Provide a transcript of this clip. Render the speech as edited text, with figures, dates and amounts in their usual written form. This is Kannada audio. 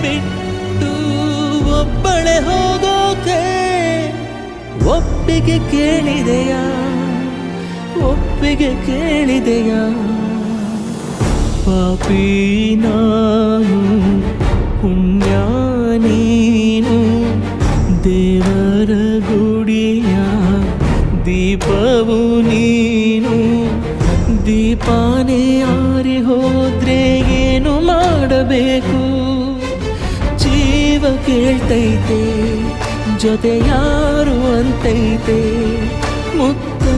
ಬಿಟ್ಟು ಒಬ್ಬಳೆ ಹೋಗೋಕೆ ಒಪ್ಪಿಗೆ ಕೇಳಿದೆಯಾ ಒಪ್ಪಿಗೆ ಕೇಳಿದೆಯಾ ಪಾಪಿ ನಾನು ಪುಣ್ಯ ನೀನು ದೇವರ ಗುಡಿಯ ದೀಪವು ನೀನು ದೀಪಾನೇ ಆರಿ ಹೋದ್ರೆ ಏನು ಮಾಡಬೇಕು ಜೀವ ಕೇಳ್ತೈತೆ ಜೊತೆ ಯಾರು ಅಂತೈತೆ